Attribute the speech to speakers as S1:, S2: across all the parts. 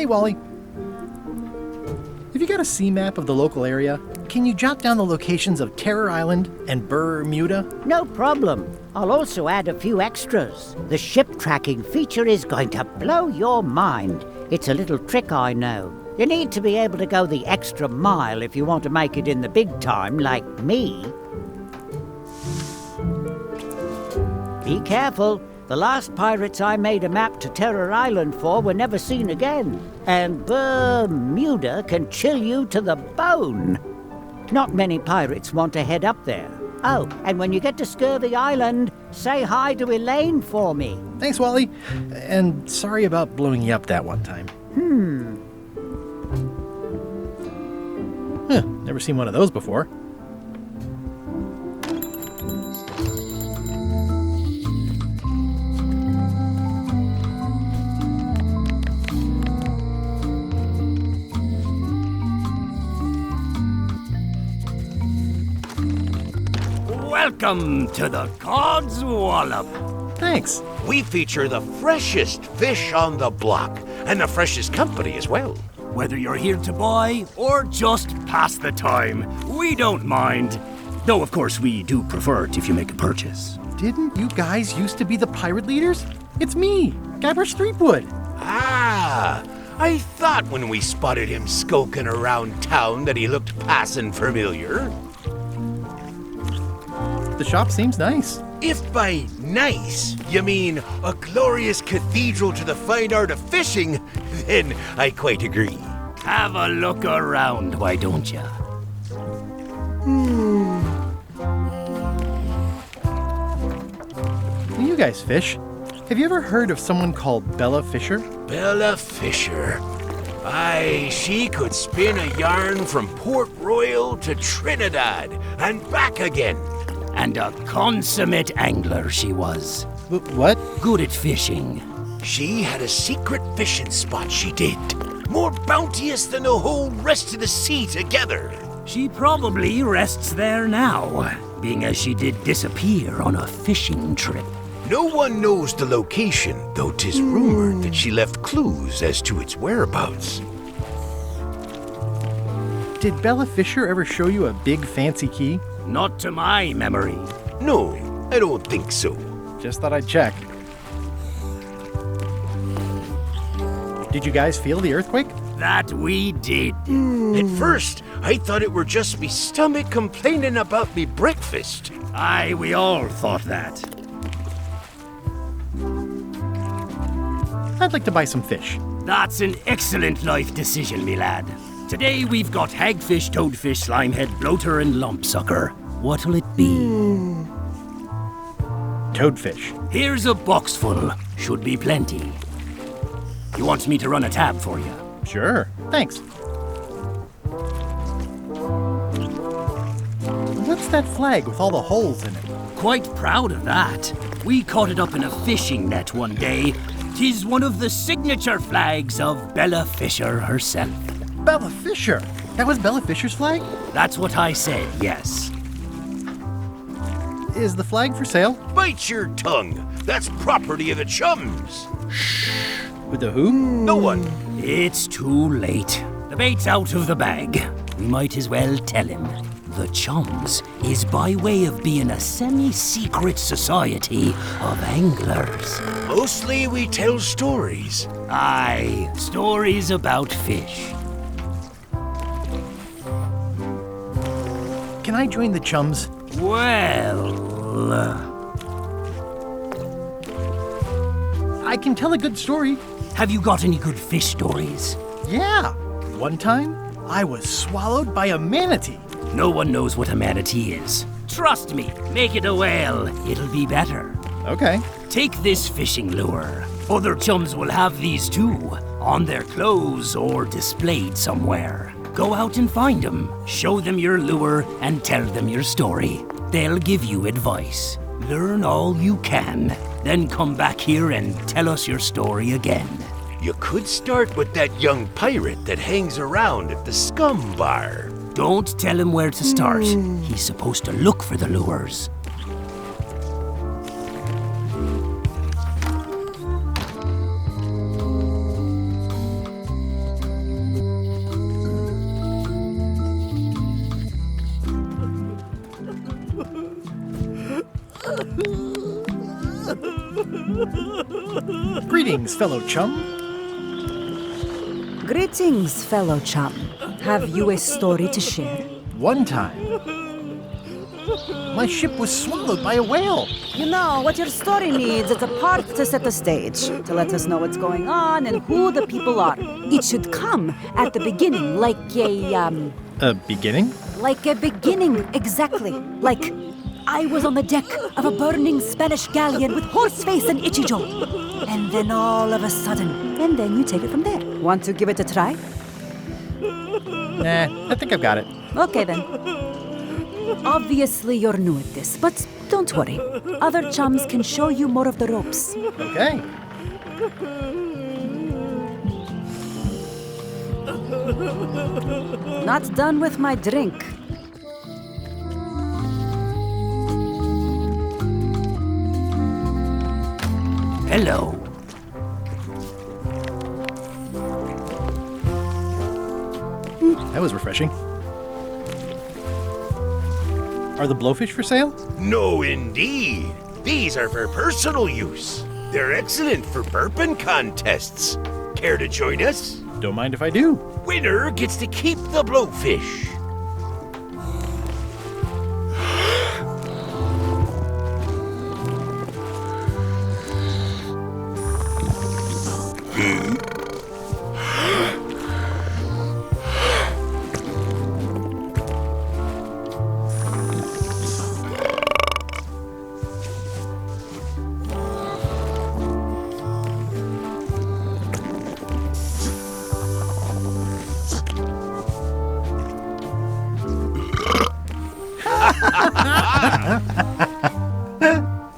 S1: Hey, Wally. Have you got a sea map of the local area? Can you jot down the locations of Terror Island and Bermuda?
S2: No problem. I'll also add a few extras. The ship tracking feature is going to blow your mind. It's a little trick, I know. You need to be able to go the extra mile if you want to make it in the big time, like me. Be careful. The last pirates I made a map to Terror Island for were never seen again. And Bermuda can chill you to the bone. Not many pirates want to head up there. Oh, and when you get to Scurvy Island, say hi to Elaine for me.
S1: Thanks, Wally. And sorry about blowing you up that one time. Never seen one of those before.
S3: Welcome to the God's Wallop.
S1: Thanks.
S4: We feature the freshest fish on the block, and the freshest company as well.
S3: Whether you're here to buy or just pass the time, we don't mind. Though, of course, we do prefer it if you make a purchase.
S1: Didn't you guys used to be the pirate leaders? It's me, Guybrush Threepwood.
S4: Ah, I thought when we spotted him skulking around town that he looked passing familiar.
S1: The shop seems nice.
S4: If by nice you mean a glorious cathedral to the fine art of fishing, then I quite agree.
S3: Have a look around, why don't ya?
S1: You guys fish. Have you ever heard of someone called Bella Fisher?
S4: Bella Fisher. Aye, she could spin a yarn from Port Royal to Trinidad and back again.
S3: And a consummate angler she was.
S1: What?
S3: Good at fishing.
S4: She had a secret fishing spot, she did. More bounteous than the whole rest of the sea together.
S3: She probably rests there now, being as she did disappear on a fishing trip.
S4: No one knows the location, though 'tis rumored that she left clues as to its whereabouts.
S1: Did Bella Fisher ever show you a big fancy key?
S3: Not to my memory.
S4: No, I don't think so.
S1: Just thought I'd check. Did you guys feel the earthquake?
S3: That we did.
S4: At first, I thought it were just me stomach complaining about me breakfast.
S3: Aye, we all thought that.
S1: I'd like to buy some fish.
S3: That's an excellent life decision, me lad. Today we've got hagfish, toadfish, slimehead, bloater, and lumpsucker. What'll it be?
S1: Toadfish.
S3: Here's a box full. Should be plenty. You want me to run a tab for you?
S1: Sure. Thanks. What's that flag with all the holes in it?
S3: Quite proud of that. We caught it up in a fishing net one day. 'Tis one of the signature flags of Bella Fisher herself.
S1: Bella Fisher! That was Bella Fisher's flag?
S3: That's what I said, yes.
S1: Is the flag for sale?
S4: Bite your tongue. That's property of the chums.
S1: With the who?
S4: No one.
S3: It's too late. The bait's out of the bag. We might as well tell him. The Chums is by way of being a semi-secret society of anglers.
S4: Mostly we tell stories.
S3: Aye, stories about fish.
S1: Can I join the chums?
S3: Well...
S1: I can tell a good story.
S3: have you got any good fish stories?
S1: Yeah. One time, I was swallowed by a manatee.
S3: No one knows what a manatee is. Trust me, make it a whale. It'll be better.
S1: Okay.
S3: Take this fishing lure. Other chums will have these too, on their clothes or displayed somewhere. Go out and find them, show them your lure, and tell them your story. They'll give you advice. Learn all you can, then come back here and tell us your story again.
S4: You could start with that young pirate that hangs around at the Scum Bar.
S3: Don't tell him where to start. He's supposed to look for the lures.
S1: Greetings, fellow chum.
S5: Greetings, fellow chum. Have you a story to share?
S1: One time, my ship was swallowed by a whale.
S5: You know, what your story needs is a part to set the stage, to let us know what's going on and who the people are. It should come at the beginning, like
S1: A beginning?
S5: like a beginning, exactly. Like, I was on the deck of a burning Spanish galleon with Horseface and Ichijo. And then all of a sudden, and then you take it from there. Want to give it a try?
S1: Nah, I think I've got it.
S5: Okay then. Obviously you're new at this, but don't worry. Other chums can show you more of the ropes.
S1: Okay.
S5: Not done with my drink.
S3: Hello.
S1: That was refreshing. Are the blowfish for sale?
S4: No, indeed. These are for personal use. They're excellent for burping contests. Care to join us?
S1: Don't mind if I do.
S4: Winner gets to keep the blowfish.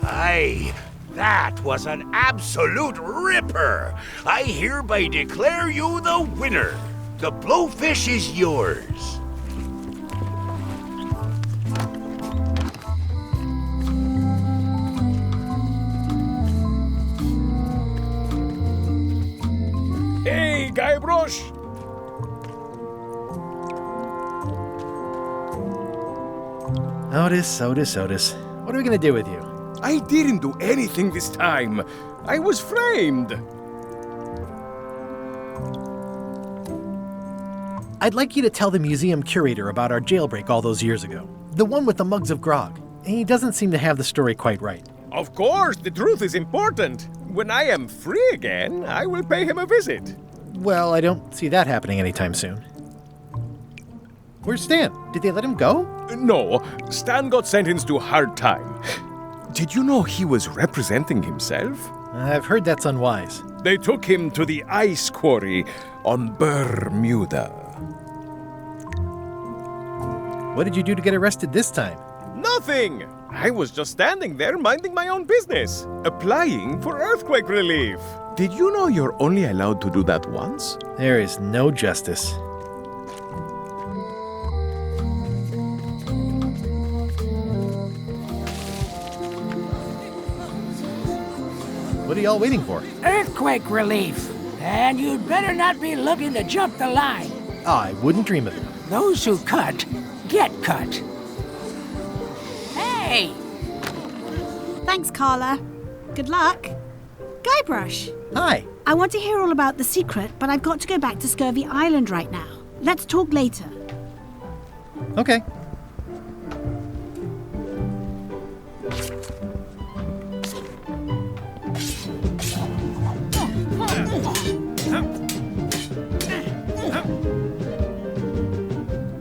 S4: Aye, that was an absolute ripper. I hereby declare you the winner. The blowfish is yours.
S6: Hey, Guybrush!
S1: Otis. What are we gonna do with you?
S6: I didn't do anything this time. I was framed.
S1: I'd like you to tell the museum curator about our jailbreak all those years ago. The one with the mugs of grog. He doesn't seem to have the story quite right.
S6: Of course, the truth is important. When I am free again, I will pay him a visit.
S1: Well, I don't see that happening anytime soon. Where's Stan? Did they let him go?
S6: No, Stan got sentenced to hard time. Did you know he was representing himself?
S1: I've heard that's unwise.
S6: They took him to the ice quarry on Bermuda.
S1: What did you do to get arrested this time?
S6: Nothing! I was just standing there minding my own business, applying for earthquake relief. Did you know you're only allowed to do that once?
S1: There is no justice. What are y'all waiting for?
S7: Earthquake relief. And you'd better not be looking to jump the line.
S1: I wouldn't dream of it.
S7: Those who cut, get cut. Hey!
S8: Thanks, Carla. Good luck. Guybrush,
S1: Hi.
S8: I want to hear all about the secret, but I've got to go back to Scurvy Island right now. Let's talk later.
S1: Okay.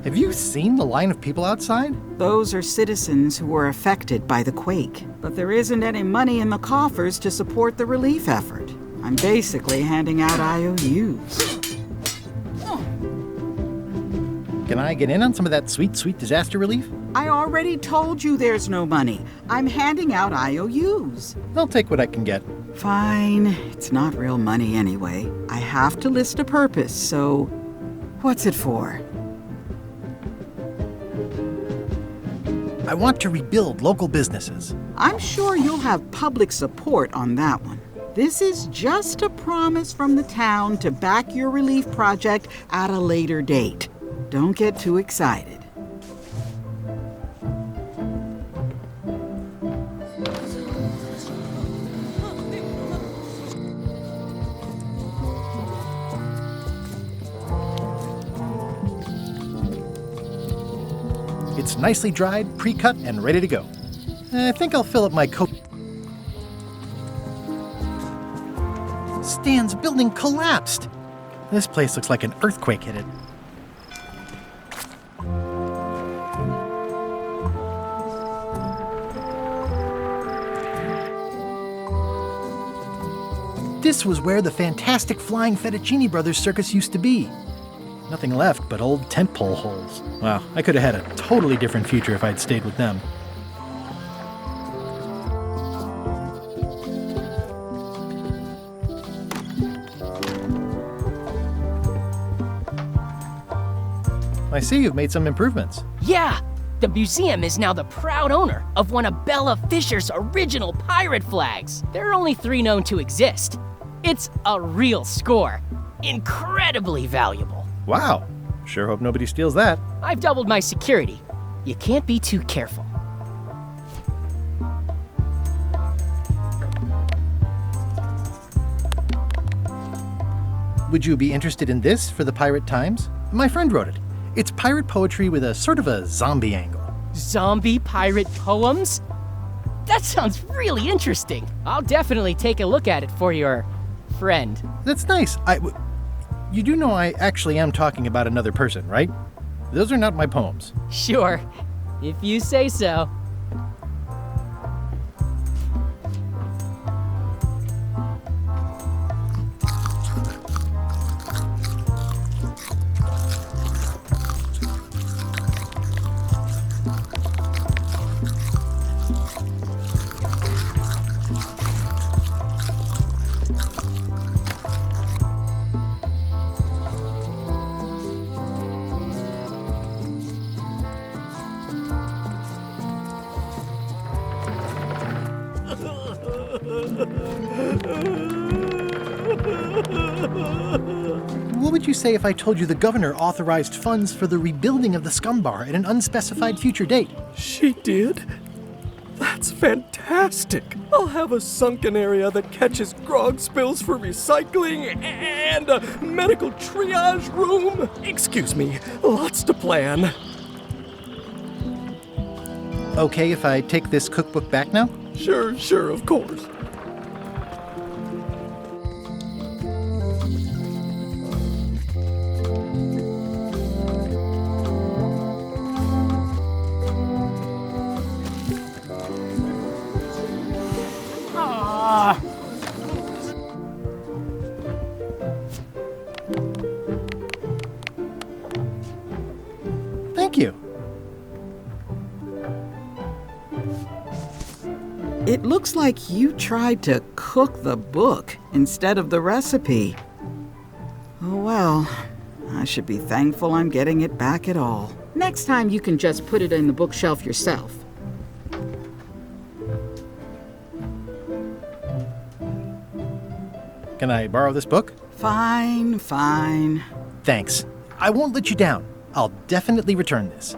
S1: Have you seen the line of people outside?
S9: Those are citizens who were affected by the quake. But there isn't any money in the coffers to support the relief effort. I'm basically handing out IOUs.
S1: Can I get in on some of that sweet, sweet disaster relief?
S9: I already told you there's no money. I'm handing out IOUs.
S1: I'll take what I can get.
S9: Fine. It's not real money anyway. I have to list a purpose, so what's it for?
S1: I want to rebuild local businesses.
S9: I'm sure you'll have public support on that one. This is just a promise from the town to back your relief project at a later date. Don't get too excited.
S1: nicely dried, pre-cut, and ready to go. I think I'll fill up my coat. Stan's building collapsed. This place looks like an earthquake hit it. This was where the fantastic Flying Fettuccine Brothers circus used to be. Nothing left but old tent pole holes. Wow, I could have had a totally different future if I'd stayed with them. I see you've made some improvements.
S10: Yeah! The museum is now the proud owner of one of Bella Fisher's original pirate flags. There are only 3 known to exist. It's a real score. Incredibly valuable.
S1: Wow. Sure hope nobody steals that.
S10: I've doubled my security. You can't be too careful.
S1: Would you be interested in this for the Pirate Times? My friend wrote it. It's pirate poetry with a sort of a zombie angle.
S10: Zombie pirate poems? That sounds really interesting. I'll definitely take a look at it for your friend.
S1: That's nice. You do know I actually am talking about another person, right? Those are not my poems.
S10: Sure, if you say so.
S1: What would you say if I told you the governor authorized funds for the rebuilding of the scum bar at an unspecified future date?
S11: She did? That's fantastic. I'll have a sunken area that catches grog spills for recycling and a medical triage room. Excuse me, lots to plan.
S1: Okay if I take this cookbook back now?
S11: Sure, of course.
S1: Thank you.
S9: It looks like you tried to cook the book instead of the recipe. Oh well, I should be thankful I'm getting it back at all. Next time you can just put it in the bookshelf yourself.
S1: Can I borrow this book?
S9: Fine.
S1: Thanks. I won't let you down. I'll definitely return this.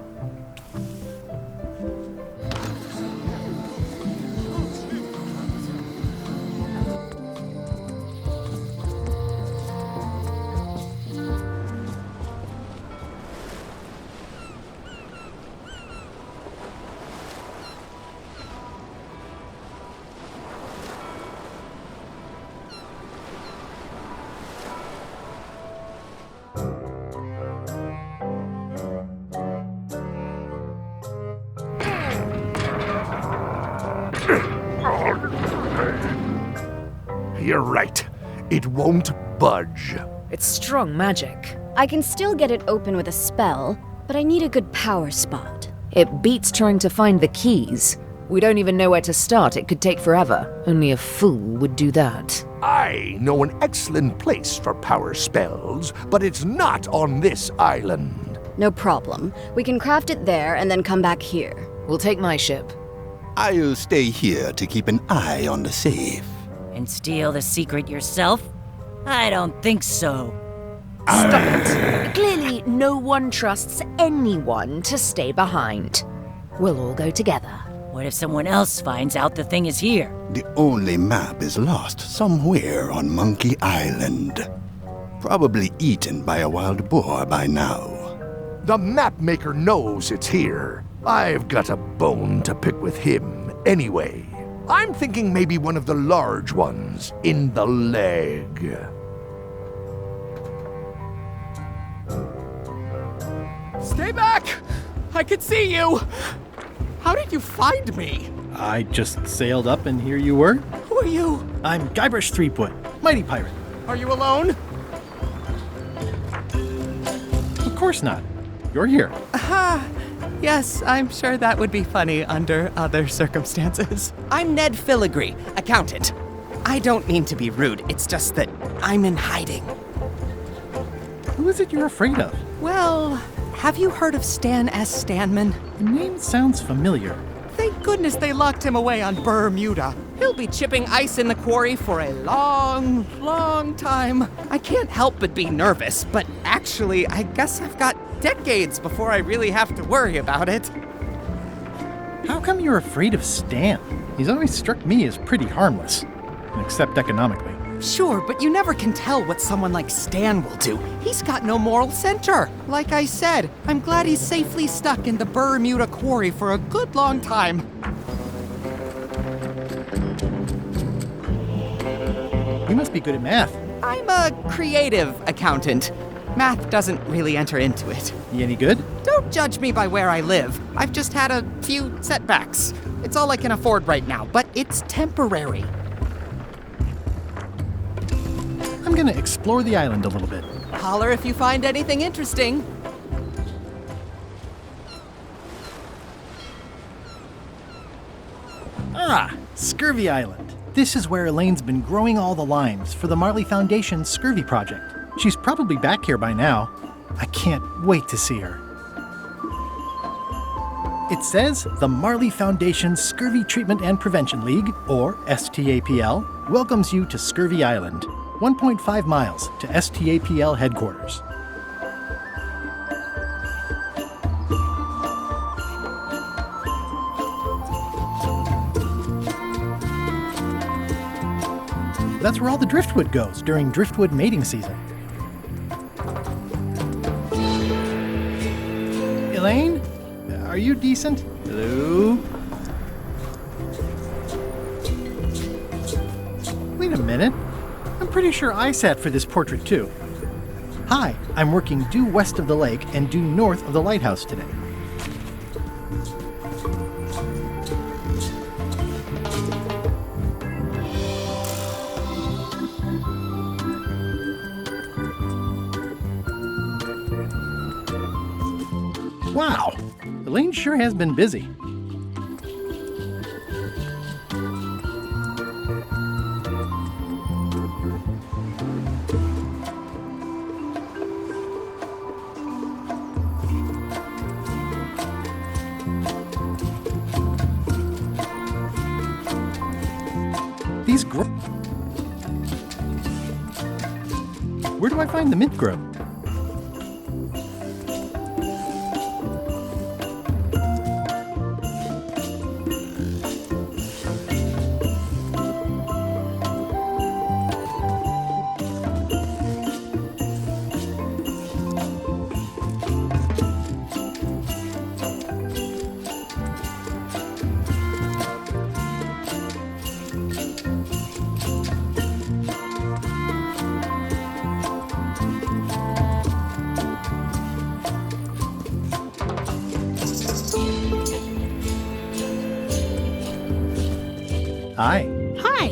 S4: You're right. It won't budge.
S12: It's strong magic.
S13: I can still get it open with a spell, but I need a good power spot.
S12: It beats trying to find the keys. We don't even know where to start. It could take forever. Only a fool would do that.
S4: I know an excellent place for power spells, but it's not on this island.
S13: No problem. We can craft it there and then come back here.
S12: We'll take my ship.
S14: I'll stay here to keep an eye on the safe.
S2: And steal the secret yourself? I don't think so.
S12: Stop it. Clearly, no one trusts anyone to stay behind. We'll all go together.
S2: What if someone else finds out the thing is here?
S14: The only map is lost somewhere on Monkey Island. Probably eaten by a wild boar by now.
S4: The map maker knows it's here.
S15: I've got a bone to pick with him anyway. I'm thinking maybe one of the large ones in the leg.
S11: Stay back! I can see you! How did you find me?
S1: I just sailed up and here you were.
S11: Who are you?
S1: I'm Guybrush Threepwood, mighty pirate.
S11: Are you alone?
S1: Of course not. You're here.
S11: Yes, I'm sure that would be funny under other circumstances. I'm Ned Filigree, accountant. I don't mean to be rude, it's just that I'm in hiding.
S1: Who is it you're afraid of?
S11: Well, have you heard of Stan S. Stanman?
S1: The name sounds familiar.
S11: Thank goodness they locked him away on Bermuda. He'll be chipping ice in the quarry for a long, long time. I can't help but be nervous, but actually, I guess I've got decades before I really have to worry about it.
S1: How come you're afraid of Stan? He's always struck me as pretty harmless, except economically.
S11: Sure, but you never can tell what someone like Stan will do. He's got no moral center. Like I said, I'm glad he's safely stuck in the Bermuda quarry for a good long time.
S1: You must be good at math.
S11: I'm a creative accountant. Math doesn't really enter into it.
S1: You any good?
S11: Don't judge me by where I live. I've just had a few setbacks. It's all I can afford right now, but it's temporary.
S1: I'm gonna explore the island a little bit.
S11: Holler if you find anything interesting.
S1: Ah, Scurvy Island. This is where Elaine's been growing all the limes for the Marley Foundation's Scurvy Project. She's probably back here by now. I can't wait to see her. It says the Marley Foundation's Scurvy Treatment and Prevention League, or STAPL, welcomes you to Scurvy Island, 1.5 miles to STAPL headquarters. That's where all the driftwood goes during driftwood mating season. Elaine? Are you decent? Hello? Wait a minute. I'm pretty sure I sat for this portrait too. Hi, I'm working due west of the lake and due north of the lighthouse today. Wow, Elaine sure has been busy. These Where do I find the mint grub? Hi.
S8: Hi.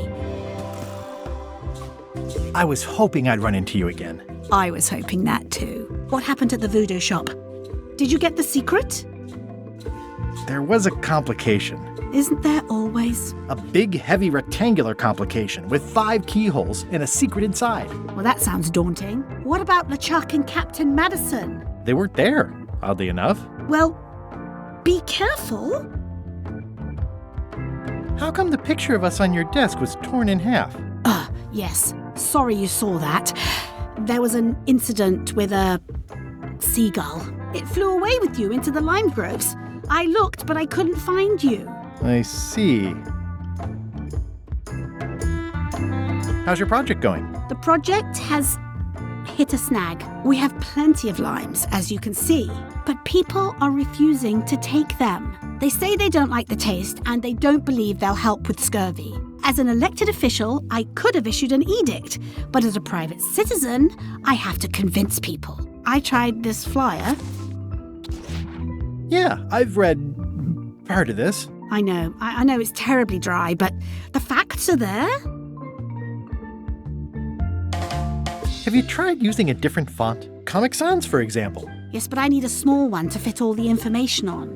S1: I was hoping I'd run into you again.
S8: I was hoping that too. What happened at the voodoo shop? Did you get the secret?
S1: There was a complication.
S8: Isn't there always?
S1: A big, heavy rectangular complication with 5 keyholes and a secret inside.
S8: Well, that sounds daunting. What about LeChuck and Captain Madison?
S1: They weren't there, oddly enough.
S8: Well, be careful.
S1: How come the picture of us on your desk was torn in half?
S8: Yes. Sorry you saw that. There was an incident with a seagull. It flew away with you into the lime groves. I looked, but I couldn't find you.
S1: I see. How's your project going?
S8: The project has hit a snag. We have plenty of limes, as you can see, but people are refusing to take them. They say they don't like the taste and they don't believe they'll help with scurvy. As an elected official, I could have issued an edict, but as a private citizen, I have to convince people. I tried this flyer.
S1: Yeah, I've read part of this.
S8: I know it's terribly dry, but the facts are there.
S1: Have you tried using a different font? Comic Sans, for example.
S8: Yes, but I need a small one to fit all the information on.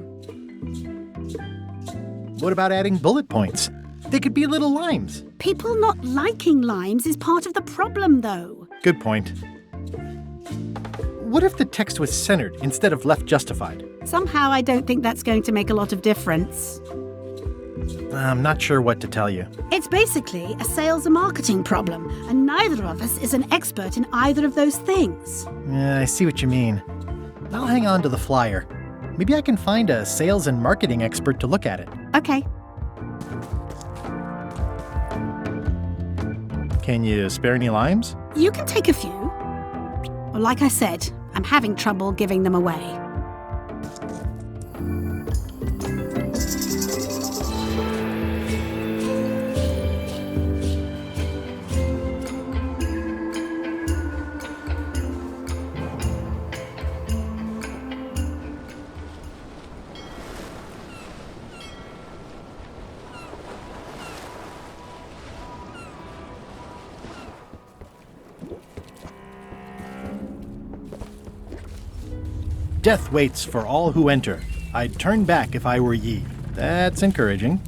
S1: What about adding bullet points? They could be little limes.
S8: People not liking limes is part of the problem, though.
S1: Good point. What if the text was centered instead of left justified?
S8: Somehow I don't think that's going to make a lot of difference.
S1: I'm not sure what to tell you.
S8: It's basically a sales and marketing problem, and neither of us is an expert in either of those things.
S1: Yeah, I see what you mean. I'll hang on to the flyer. Maybe I can find a sales and marketing expert to look at it.
S8: Okay.
S1: Can you spare any limes?
S8: You can take a few. Well, like I said, I'm having trouble giving them away.
S1: Death waits for all who enter. I'd turn back if I were ye. That's encouraging.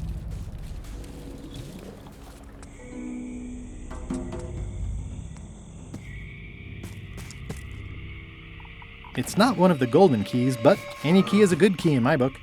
S1: It's not one of the golden keys, but any key is a good key in my book.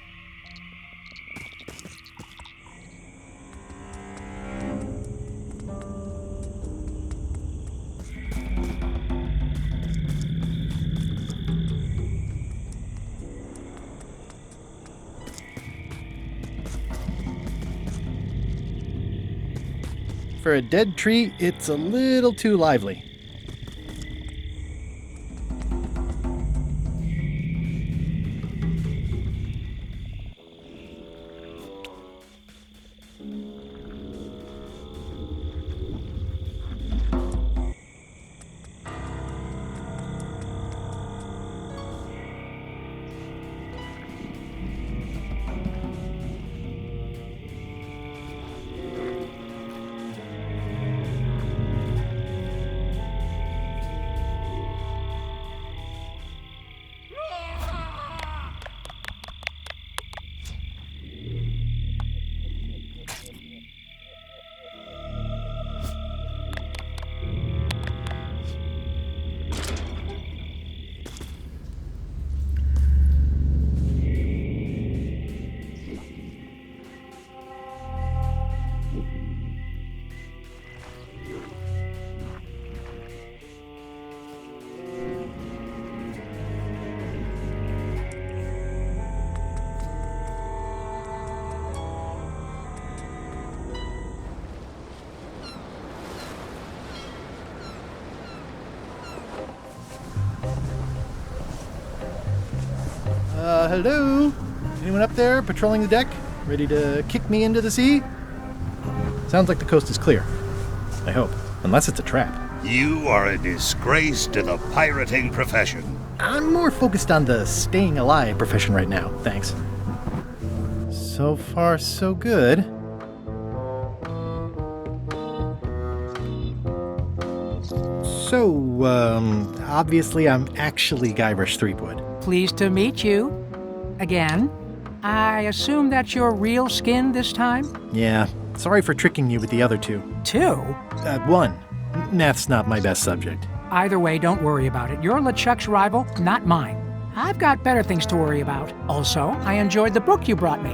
S1: For a dead tree, it's a little too lively. Hello? Anyone up there patrolling the deck? Ready to kick me into the sea? Sounds like the coast is clear. I hope. Unless it's a trap.
S16: You are a disgrace to the pirating profession.
S1: I'm more focused on the staying alive profession right now, thanks. So far, so good. So, obviously I'm actually Guybrush Threepwood.
S7: Pleased to meet you. Again. I assume that's your real skin this time?
S1: Yeah, sorry for tricking you with the other two.
S7: Two?
S1: One. Math's not my best subject.
S7: Either way, don't worry about it. You're LeChuck's rival, not mine. I've got better things to worry about. Also, I enjoyed the book you brought me.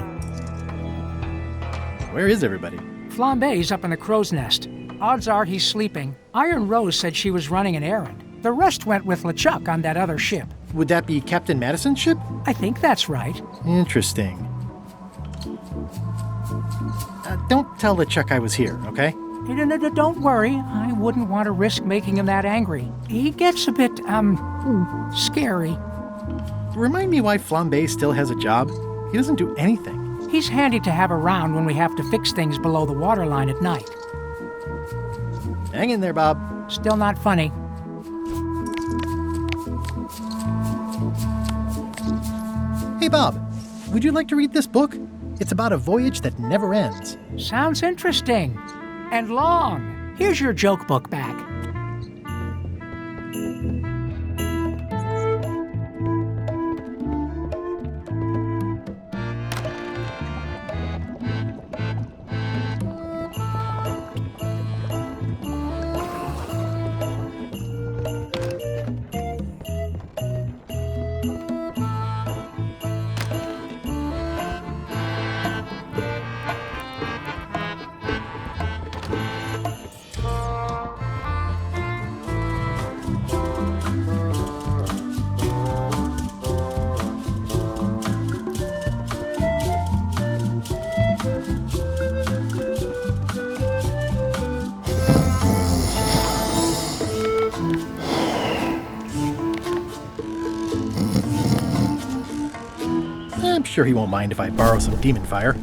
S1: Where is everybody?
S7: Flambe's up in the crow's nest. Odds are he's sleeping. Iron Rose said she was running an errand. The rest went with LeChuck on that other ship.
S1: Would that be Captain Madison's ship?
S7: I think that's right.
S1: Interesting. Don't tell LeChuck I was here, okay?
S7: Don't worry. I wouldn't want to risk making him that angry. He gets a bit, scary.
S1: Remind me why Flambe still has a job? He doesn't do anything.
S7: He's handy to have around when we have to fix things below the waterline at night.
S1: Hang in there, Bob.
S7: Still not funny.
S1: Hey, Bob, would you like to read this book? It's about a voyage that never ends.
S7: Sounds interesting. And long. Here's your joke book back.
S1: I'm sure he won't mind if I borrow some demon fire.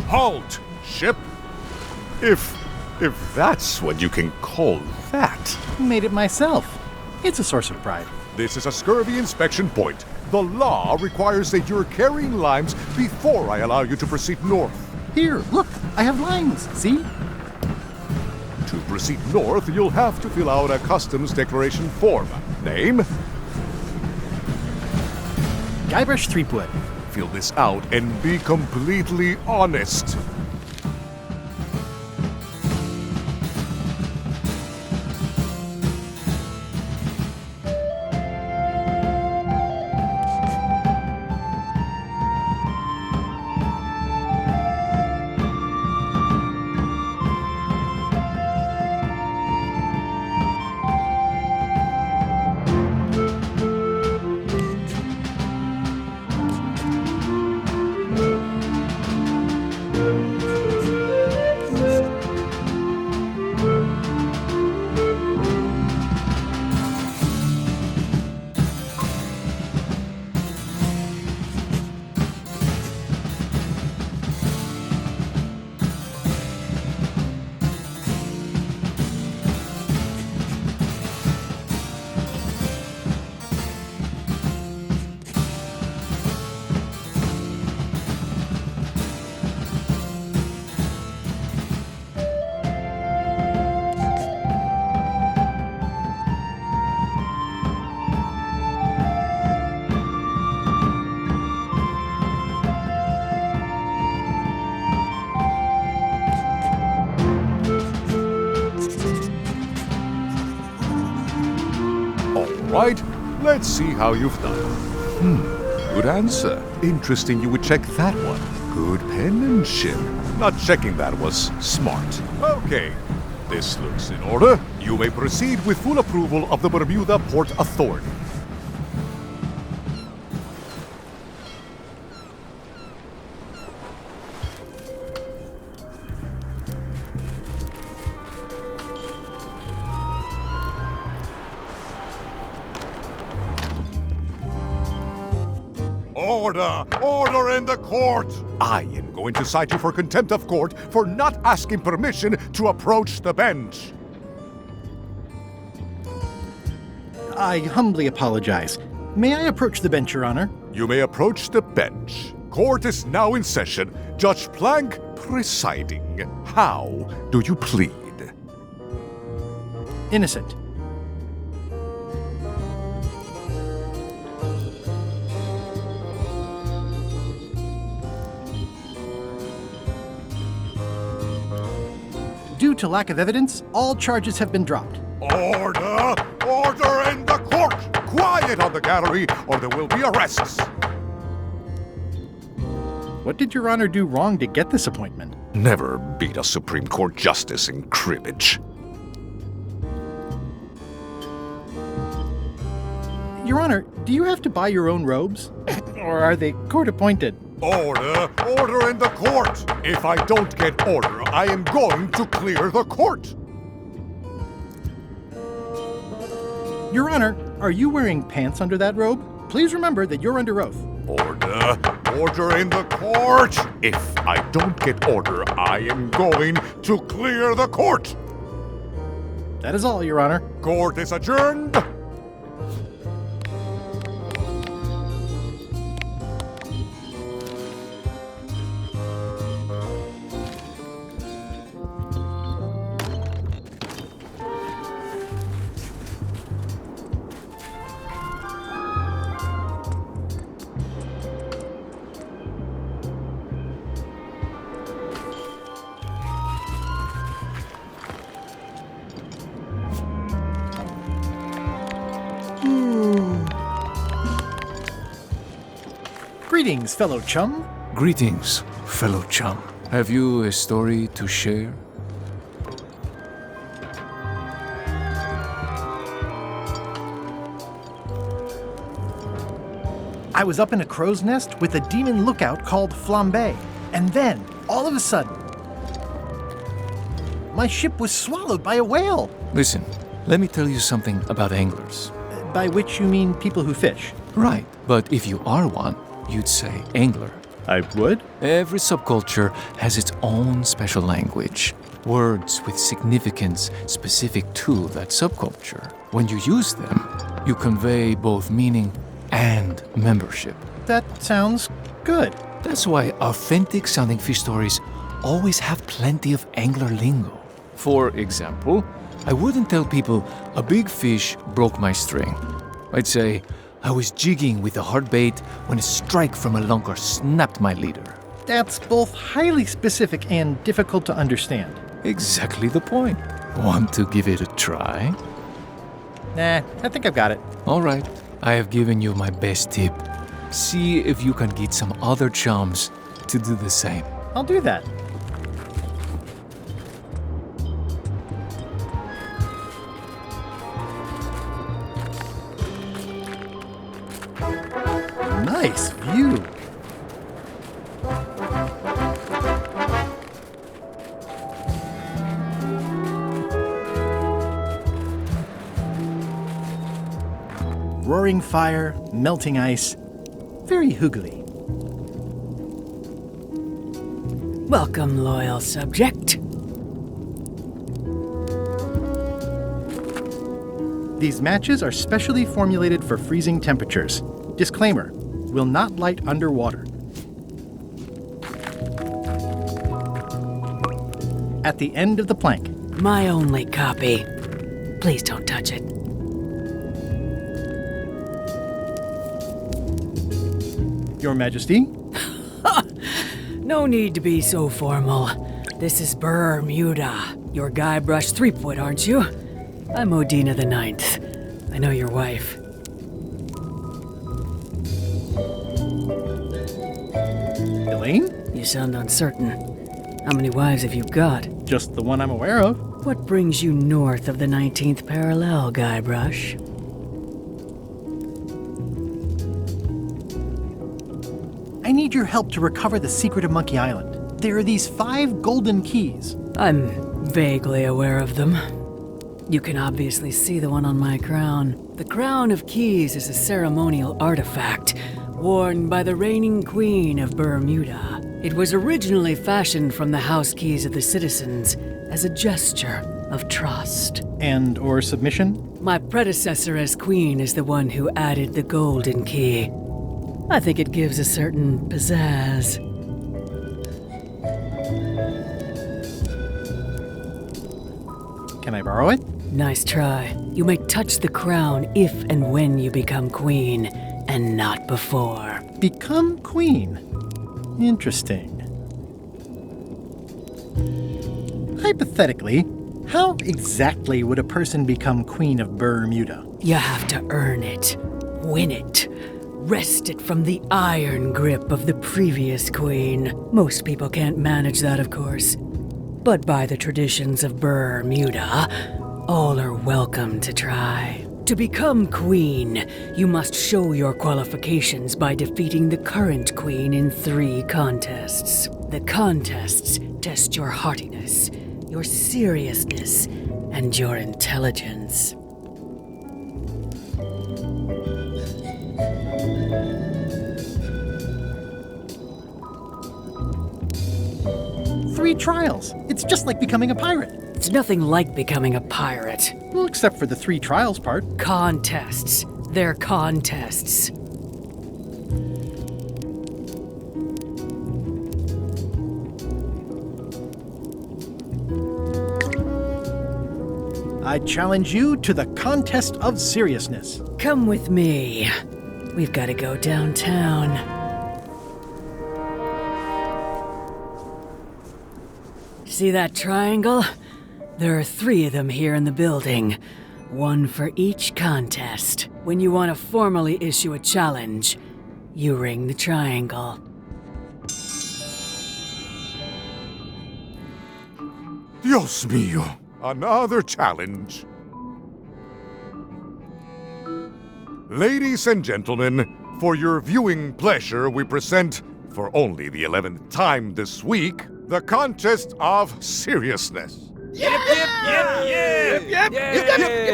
S17: Halt, ship! If that's what you can call that.
S1: Made it myself. It's a source of pride.
S17: This is a scurvy inspection point. The law requires that you're carrying limes before I allow you to proceed north.
S1: Here, look, I have limes, see?
S17: To proceed north, you'll have to fill out a customs declaration form. Name?
S1: Guybrush Threepwood.
S17: Fill this out and be completely honest. Right, let's see how you've done. Good answer. Interesting you would check that one. Good penmanship. Not checking that was smart. Okay, this looks in order. You may proceed with full approval of the Bermuda Port Authority. Order! Order in the court! I am going to cite you for contempt of court for not asking permission to approach the bench.
S1: I humbly apologize. May I approach the bench, Your Honor?
S17: You may approach the bench. Court is now in session. Judge Plank presiding. How do you plead?
S1: Innocent. Due to lack of evidence, all charges have been dropped.
S17: Order! Order in the court! Quiet on the gallery, or there will be arrests!
S1: What did Your Honor do wrong to get this appointment?
S17: Never beat a Supreme Court justice in cribbage.
S1: Your Honor, do you have to buy your own robes? Or are they court-appointed?
S17: Order! Order in the court! If I don't get order, I am going to clear the court!
S1: Your Honor, are you wearing pants under that robe? Please remember that you're under oath.
S17: Order! Order in the court! If I don't get order, I am going to clear the court!
S1: That is all, Your Honor.
S17: Court is adjourned!
S1: Greetings, fellow chum.
S18: Greetings, fellow chum. Have you a story to share?
S1: I was up in a crow's nest with a demon lookout called Flambe, and then, all of a sudden, my ship was swallowed by a whale.
S18: Listen, let me tell you something about anglers.
S1: By which you mean people who fish?
S18: Right, but if you are one, you'd say angler.
S1: I would?
S18: Every subculture has its own special language. Words with significance specific to that subculture. When you use them, you convey both meaning and membership.
S1: That sounds good.
S18: That's why authentic sounding fish stories always have plenty of angler lingo. For example, I wouldn't tell people a big fish broke my string. I'd say, I was jigging with a hard bait when a strike from a lunker snapped my leader.
S1: That's both highly specific and difficult to understand.
S18: Exactly the point. Want to give it a try?
S1: Nah, I think I've got it.
S18: All right, I have given you my best tip. See if you can get some other chums to do the same.
S1: I'll do that. Nice view. Roaring fire, melting ice, very hoogly.
S19: Welcome, loyal subject.
S1: These matches are specially formulated for freezing temperatures. Disclaimer, will not light underwater. At the end of the plank.
S19: My only copy. Please don't touch it.
S1: Your Majesty?
S19: No need to be so formal. This is Bermuda. Your Guybrush Threepwood, aren't you? I'm Odina the Ninth. I know your wife.
S1: Elaine?
S19: You sound uncertain. How many wives have you got?
S1: Just the one I'm aware of.
S19: What brings you north of the 19th parallel, Guybrush?
S1: I need your help to recover the secret of Monkey Island. There are these 5 golden keys.
S19: I'm vaguely aware of them. You can obviously see the one on my crown. The Crown of Keys is a ceremonial artifact worn by the reigning queen of Bermuda. It was originally fashioned from the house keys of the citizens as a gesture of trust.
S1: And or submission?
S19: My predecessor as queen is the one who added the golden key. I think it gives a certain pizzazz.
S1: Can I borrow it?
S19: Nice try. You may touch the crown if and when you become queen, and not before.
S1: Become queen? Interesting. Hypothetically, how exactly would a person become queen of Bermuda?
S19: You have to earn it, win it, wrest it from the iron grip of the previous queen. Most people can't manage that, of course. But by the traditions of Bermuda, all are welcome to try. To become queen, you must show your qualifications by defeating the current queen in 3 contests. The contests test your heartiness, your seriousness, and your intelligence.
S1: Three trials. It's just like becoming a pirate.
S19: It's nothing like becoming a pirate.
S1: Well, except for the 3 trials part.
S19: Contests. They're contests.
S1: I challenge you to the contest of seriousness.
S19: Come with me. We've got to go downtown. See that triangle? There are 3 of them here in the building. 1 for each contest. When you want to formally issue a challenge, you ring the triangle.
S15: Dios mío! Another challenge. Ladies and gentlemen, for your viewing pleasure, we present, for only the 11th time this week, the contest of seriousness.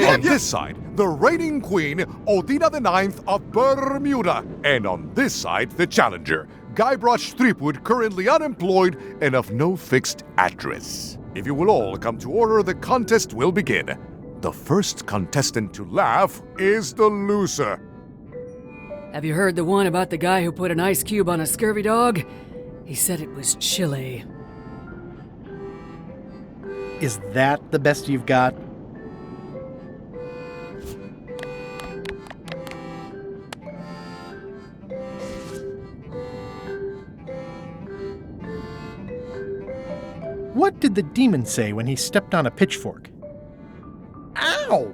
S15: On this side, the reigning queen, Odina IX of Bermuda. And on this side, the challenger, Guybrush Threepwood, currently unemployed and of no fixed address. If you will all come to order, the contest will begin. The first contestant to laugh is the loser.
S19: Have you heard the one about the guy who put an ice cube on a scurvy dog? He said it was chilly.
S1: Is that the best you've got? What did the demon say when he stepped on a pitchfork? Ow!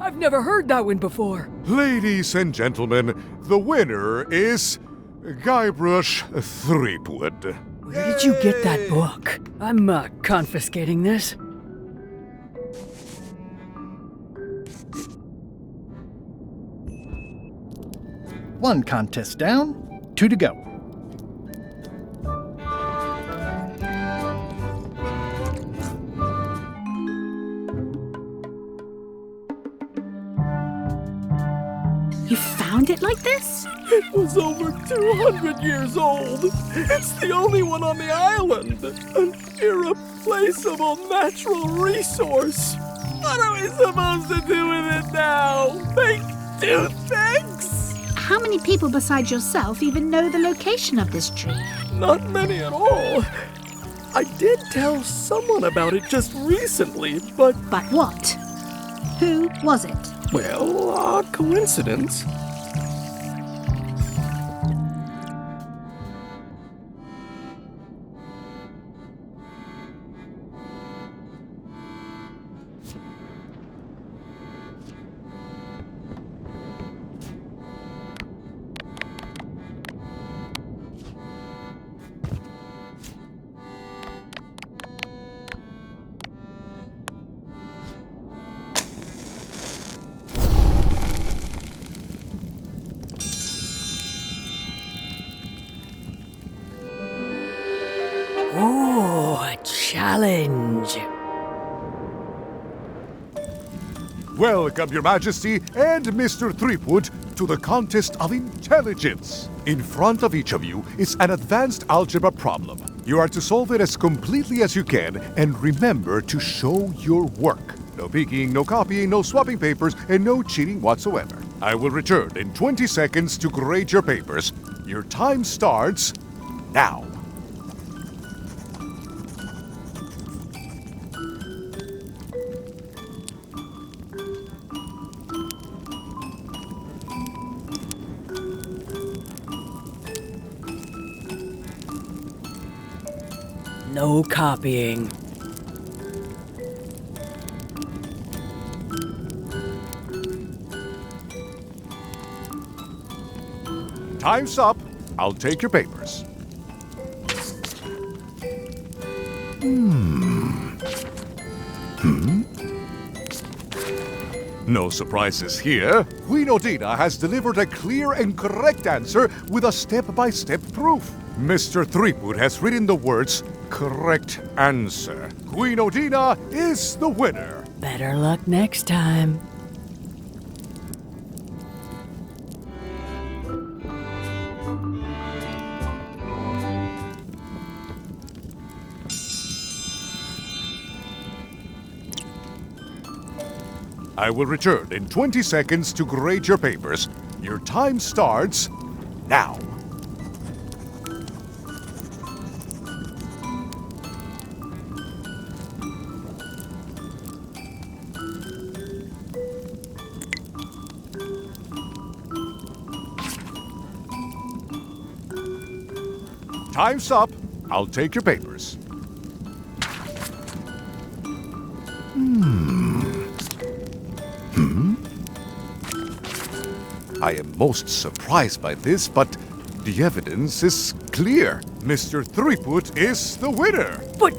S19: I've never heard that one before.
S15: Ladies and gentlemen, the winner is Guybrush Threepwood.
S19: Where did you get that book? I'm confiscating this.
S1: One contest down, 2 to go.
S8: You found it like this?
S11: It was over 200 years old. It's the only one on the island. An irreplaceable natural resource. What are we supposed to do with it now? Make toothpicks?
S8: How many people besides yourself even know the location of this tree?
S11: Not many at all. I did tell someone about it just recently, but...
S8: But what? Who was it?
S11: Well, odd coincidence.
S19: Oh, a challenge.
S15: Welcome, Your Majesty and Mr. Threepwood, to the contest of intelligence. In front of each of you is an advanced algebra problem. You are to solve it as completely as you can, and remember to show your work. No peeking, no copying, no swapping papers, and no cheating whatsoever. I will return in 20 seconds to grade your papers. Your time starts now.
S19: No copying.
S15: Time's up. I'll take your papers. No surprises here. Queen Odina has delivered a clear and correct answer with a step-by-step proof. Mr. Threepwood has written the words, correct answer. Queen Odina is the winner.
S19: Better luck next time.
S15: I will return in 20 seconds to grade your papers. Your time starts now. Time's up. I'll take your papers. I am most surprised by this, but the evidence is clear. Mr. Threepwood is the winner.
S19: But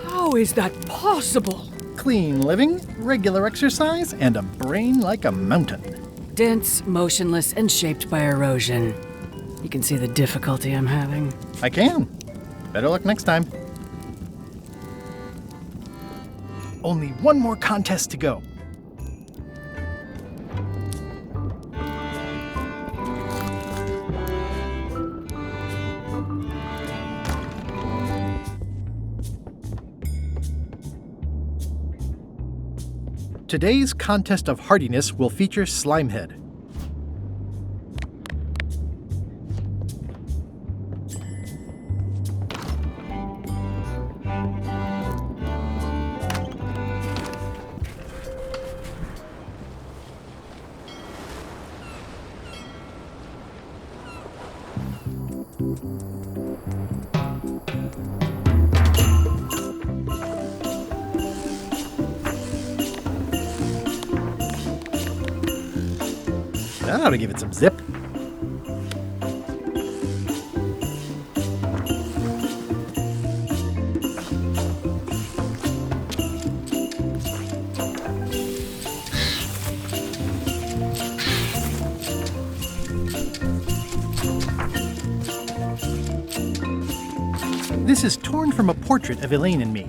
S19: how is that possible?
S1: Clean living, regular exercise, and a brain like a mountain.
S19: Dense, motionless, and shaped by erosion. You can see the difficulty I'm having.
S1: I can. Better luck next time. Only one more contest to go. Today's contest of hardiness will feature Slimehead. That ought to give it some zip. This is torn from a portrait of Elaine and me.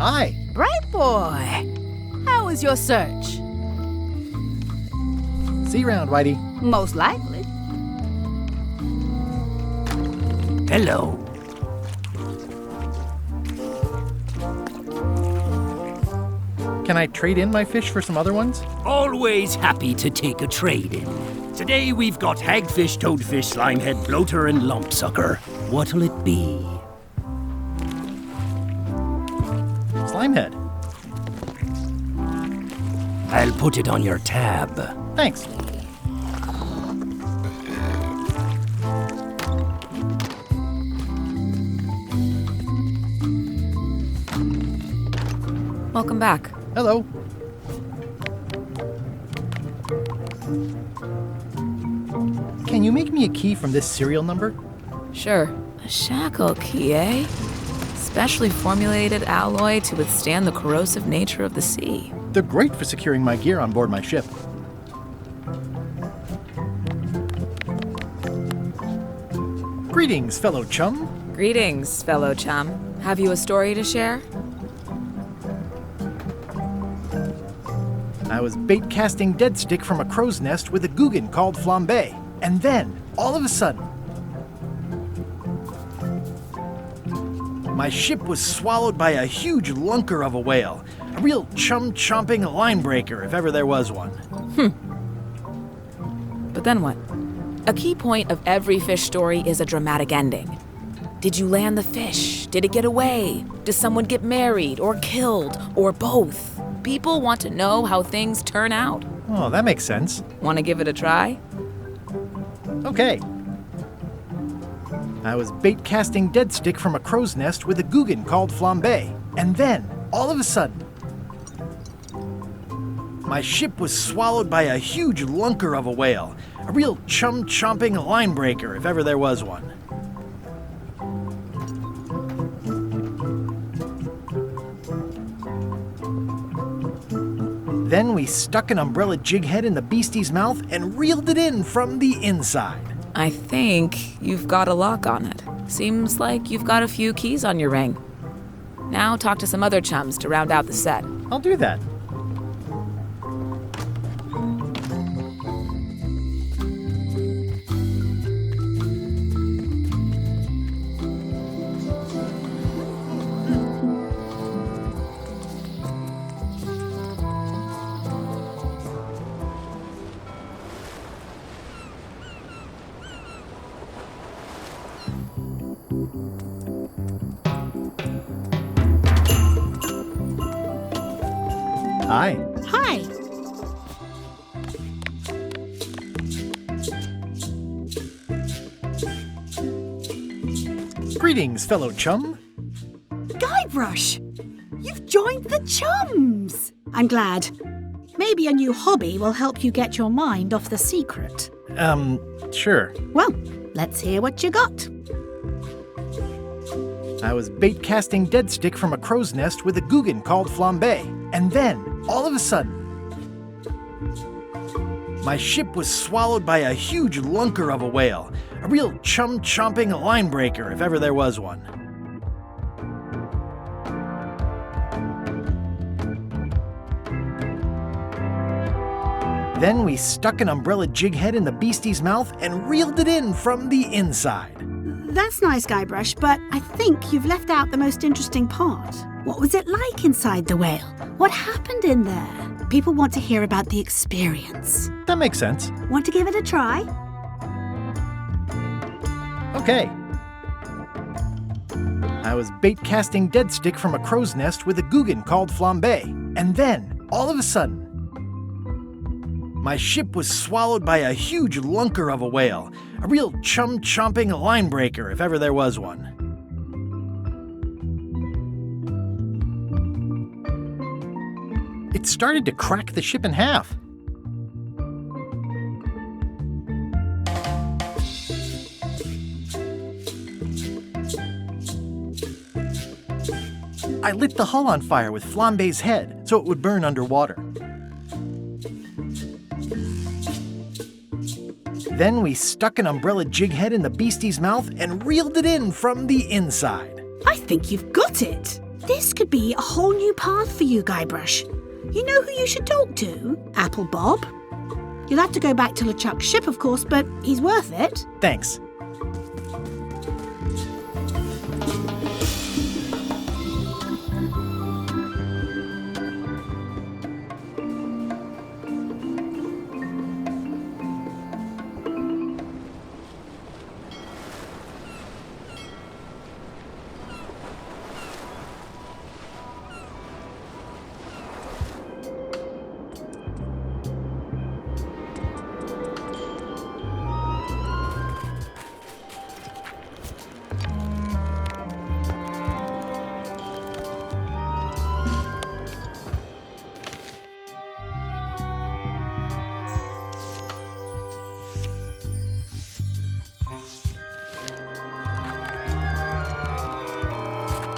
S1: Hi.
S12: Bright boy. How was your search?
S1: See you around, Whitey.
S12: Most likely.
S3: Hello.
S1: Can I trade in my fish for some other ones?
S3: Always happy to take a trade in. Today we've got hagfish, toadfish, slimehead, bloater, and lumpsucker. What'll it be?
S1: Slimehead.
S3: I'll put it on your tab.
S1: Thanks.
S12: Welcome back.
S1: Hello. Can you make me a key from this serial number?
S20: Sure. A shackle key, eh? Specially formulated alloy to withstand the corrosive nature of the sea.
S1: They're great for securing my gear on board my ship. Greetings, fellow chum.
S20: Greetings, fellow chum. Have you a story to share?
S1: I was bait casting dead stick from a crow's nest with a Guggen called Flambe. And then, all of a sudden, my ship was swallowed by a huge lunker of a whale. A real chum-chomping line breaker, if ever there was one.
S20: But then what? A key point of every fish story is a dramatic ending. Did you land the fish? Did it get away? Does someone get married or killed or both? People want to know how things turn out.
S1: Oh, that makes sense.
S20: Want to give it a try?
S1: Okay. I was bait casting dead stick from a crow's nest with a Guggen called Flambe. And then, all of a sudden, my ship was swallowed by a huge lunker of a whale. A real chum-chomping line breaker, if ever there was one. Then we stuck an umbrella jig head in the beastie's mouth and reeled it in from the inside.
S20: I think you've got a lock on it. Seems like you've got a few keys on your ring. Now talk to some other chums to round out the set.
S1: I'll do that. Hi.
S8: Hi.
S1: Greetings, fellow chum.
S8: Guybrush! You've joined the chums! I'm glad. Maybe a new hobby will help you get your mind off the secret.
S1: Sure.
S8: Well, let's hear what you got.
S1: I was bait casting dead stick from a crow's nest with a Guggen called Flambe. And then, all of a sudden, my ship was swallowed by a huge lunker of a whale. A real chum-chomping line breaker, if ever there was one. Then we stuck an umbrella jig head in the beastie's mouth and reeled it in from the inside.
S8: That's nice, Guybrush, but I think you've left out the most interesting part. What was it like inside the whale? What happened in there? People want to hear about the experience.
S1: That makes sense.
S8: Want to give it a try?
S1: Okay. I was bait casting dead stick from a crow's nest with a Guggen called Flambe. And then, all of a sudden, my ship was swallowed by a huge lunker of a whale. A real chum-chomping line breaker, if ever there was one. It started to crack the ship in half. I lit the hull on fire with Flambe's head so it would burn underwater. Then we stuck an umbrella jig head in the beastie's mouth and reeled it in from the inside.
S8: I think you've got it. This could be a whole new path for you, Guybrush. You know who you should talk to? Apple Bob. You'll have to go back to LeChuck's ship, of course, but he's worth it.
S1: Thanks.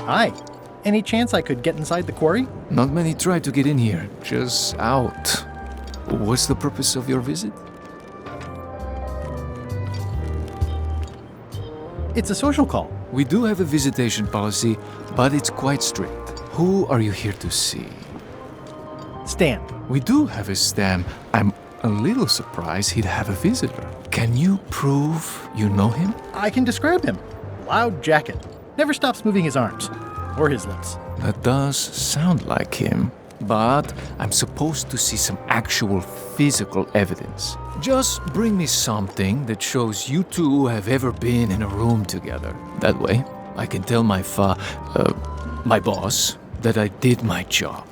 S1: Hi. Any chance I could get inside the quarry?
S18: Not many try to get in here, just out. What's the purpose of your visit?
S1: It's a social call.
S18: We do have a visitation policy, but it's quite strict. Who are you here to see?
S1: Stan.
S18: We do have a Stan. I'm a little surprised he'd have a visitor. Can you prove you know him?
S1: I can describe him. Loud jacket. Never stops moving his arms. Or his lips.
S18: That does sound like him. But I'm supposed to see some actual physical evidence. Just bring me something that shows you two have ever been in a room together. That way, I can tell my boss that I did my job.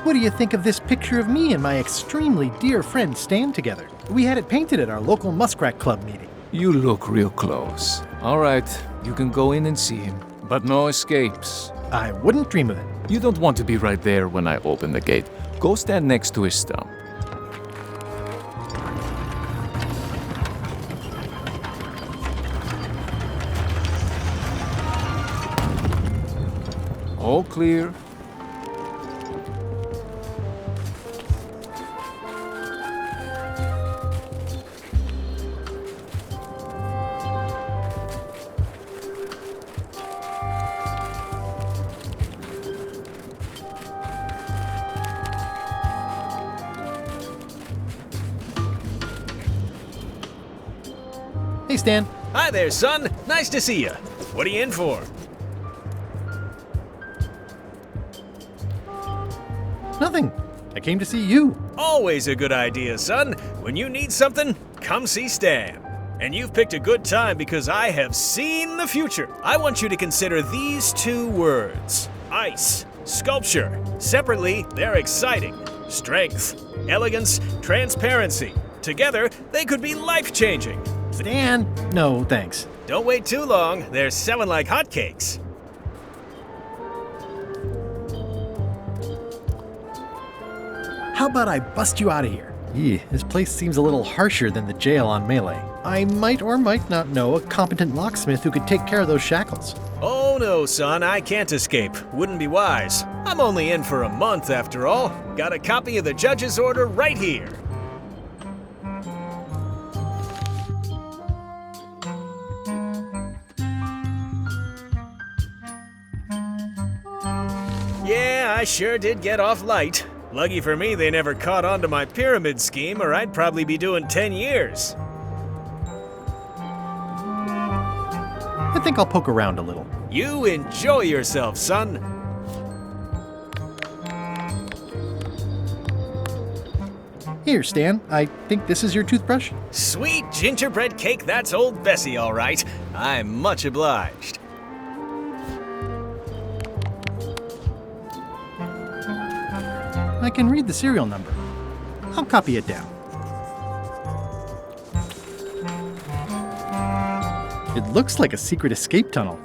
S1: What do you think of this picture of me and my extremely dear friend Stan together? We had it painted at our local Muskrat Club meeting.
S18: You look real close. All right, you can go in and see him, but no escapes.
S1: I wouldn't dream of it.
S18: You don't want to be right there when I open the gate. Go stand next to his stump. All clear.
S1: Hey, Stan.
S6: Hi there, son. Nice to see you. What are you in for?
S1: Nothing. I came to see you.
S6: Always a good idea, son. When you need something, come see Stan. And you've picked a good time because I have seen the future. I want you to consider these two words: ice, sculpture. Separately, they're exciting. Strength, elegance, transparency. Together, they could be life-changing.
S1: Stan! No, thanks.
S6: Don't wait too long. They're selling like hotcakes.
S1: How about I bust you out of here? This place seems a little harsher than the jail on Melee. I might or might not know a competent locksmith who could take care of those shackles.
S6: Oh no, son, I can't escape. Wouldn't be wise. I'm only in for a month after all. Got a copy of the judge's order right here. Yeah, I sure did get off light. Lucky for me, they never caught on to my pyramid scheme, or I'd probably be doing 10 years.
S1: I think I'll poke around a little.
S6: You enjoy yourself, son.
S1: Here, Stan. I think this is your toothbrush.
S6: Sweet gingerbread cake, that's old Bessie, all right. I'm much obliged.
S1: I can read the serial number. I'll copy it down. It looks like a secret escape tunnel.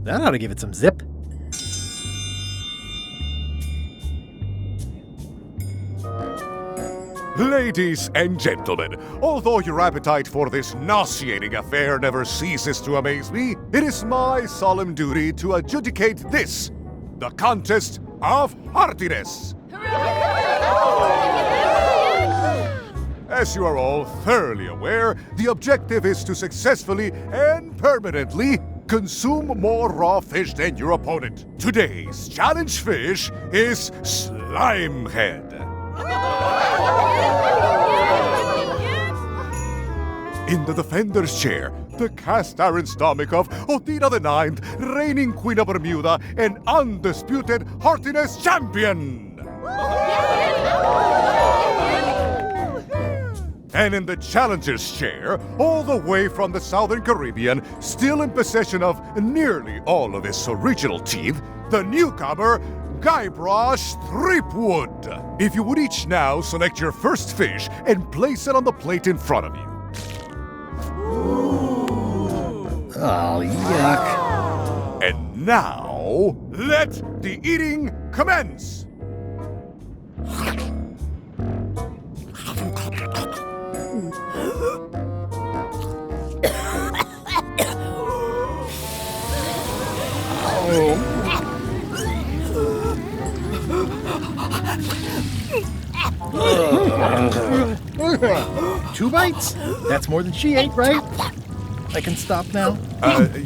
S1: That ought to give it some zip.
S15: Ladies and gentlemen, although your appetite for this nauseating affair never ceases to amaze me, it is my solemn duty to adjudicate this, the contest of heartiness. As you are all thoroughly aware, the objective is to successfully and permanently consume more raw fish than your opponent. Today's challenge fish is Slimehead. In the defender's chair, the cast-iron stomach of Othina the Ninth, reigning Queen of Bermuda and undisputed heartiness champion. And in the challenger's chair, all the way from the Southern Caribbean, still in possession of nearly all of his original teeth, the newcomer, Guybrush Threepwood. If you would each now select your first fish and place it on the plate in front of you.
S1: Oh, yuck.
S15: And now, let the eating commence.
S1: Two bites? That's more than she ate, right? I can stop now?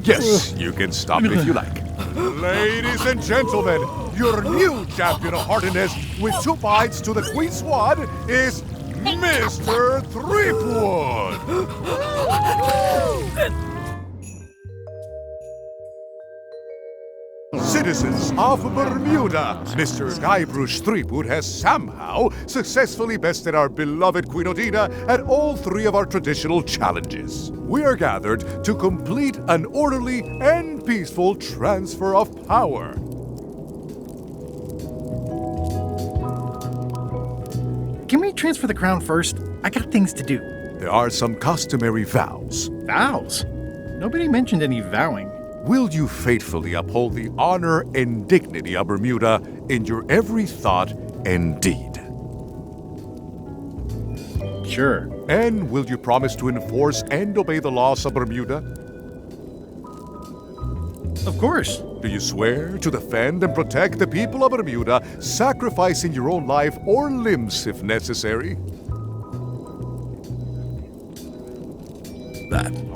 S15: Yes, you can stop if you like. Ladies and gentlemen, your new champion of hardiness with 2 bites to the Queen Swan is Mr. Threepwood! Citizens of Bermuda, Mr. Guybrush Threepwood has somehow successfully bested our beloved Queen Odina at all 3 of our traditional challenges. We are gathered to complete an orderly and peaceful transfer of power.
S1: Can we transfer the crown first? I got things to do.
S15: There are some customary vows.
S1: Vows? Nobody mentioned any vowing.
S15: Will you faithfully uphold the honor and dignity of Bermuda in your every thought and deed?
S1: Sure.
S15: And will you promise to enforce and obey the laws of Bermuda?
S1: Of course.
S15: Do you swear to defend and protect the people of Bermuda, sacrificing your own life or limbs if necessary?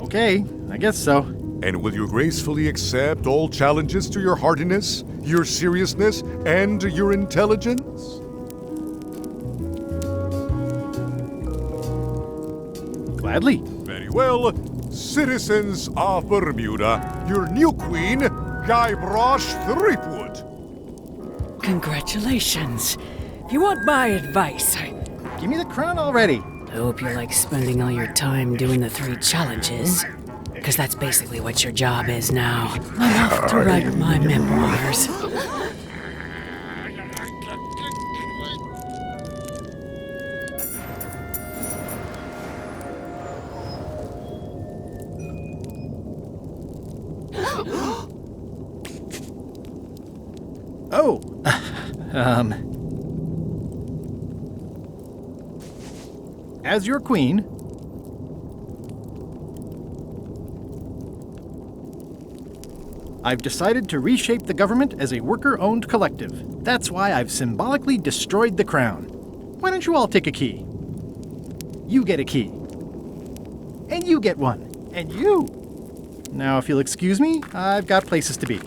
S1: Okay, I guess so.
S15: And will you gracefully accept all challenges to your hardiness, your seriousness, and your intelligence?
S1: Gladly.
S15: Very well. Citizens of Bermuda, your new queen, Guybrush Threepwood.
S19: Congratulations. If you want my advice,
S1: Give me the crown already.
S19: I hope you like spending all your time doing the 3 challenges. Because that's basically what your job is now. I'm off to write my memoirs.
S1: Oh, as your queen, I've decided to reshape the government as a worker-owned collective. That's why I've symbolically destroyed the crown. Why don't you all take a key? You get a key. And you get one. And you. Now, if you'll excuse me, I've got places to be.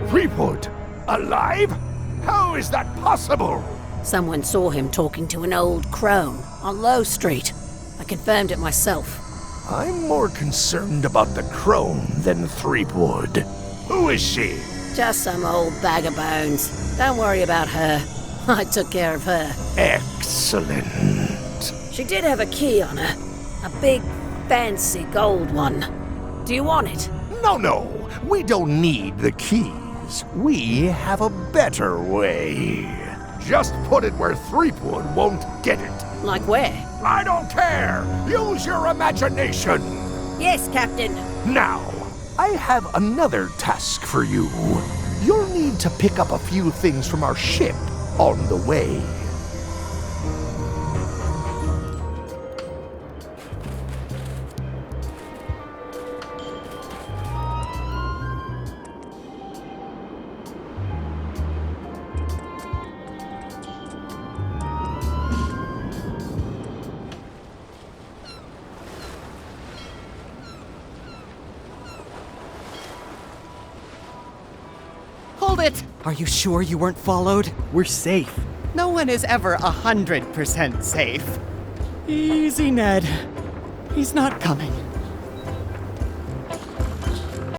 S4: Threepwood? Alive? How is that possible?
S21: Someone saw him talking to an old crone on Low Street. I confirmed it myself.
S4: I'm more concerned about the crone than Threepwood. Who is she?
S21: Just some old bag of bones. Don't worry about her. I took care of her.
S4: Excellent.
S21: She did have a key on her. A big, fancy gold one. Do you want it?
S4: No. We don't need the keys. We have a better way. Just put it where Threepwood won't get it.
S21: Like where?
S4: I don't care! Use your imagination!
S21: Yes, Captain.
S4: Now, I have another task for you. You'll need to pick up a few things from our ship on the way.
S22: Hold it! Are you sure you weren't followed?
S1: We're safe.
S22: No one is ever 100% safe. Easy, Ned. He's not coming.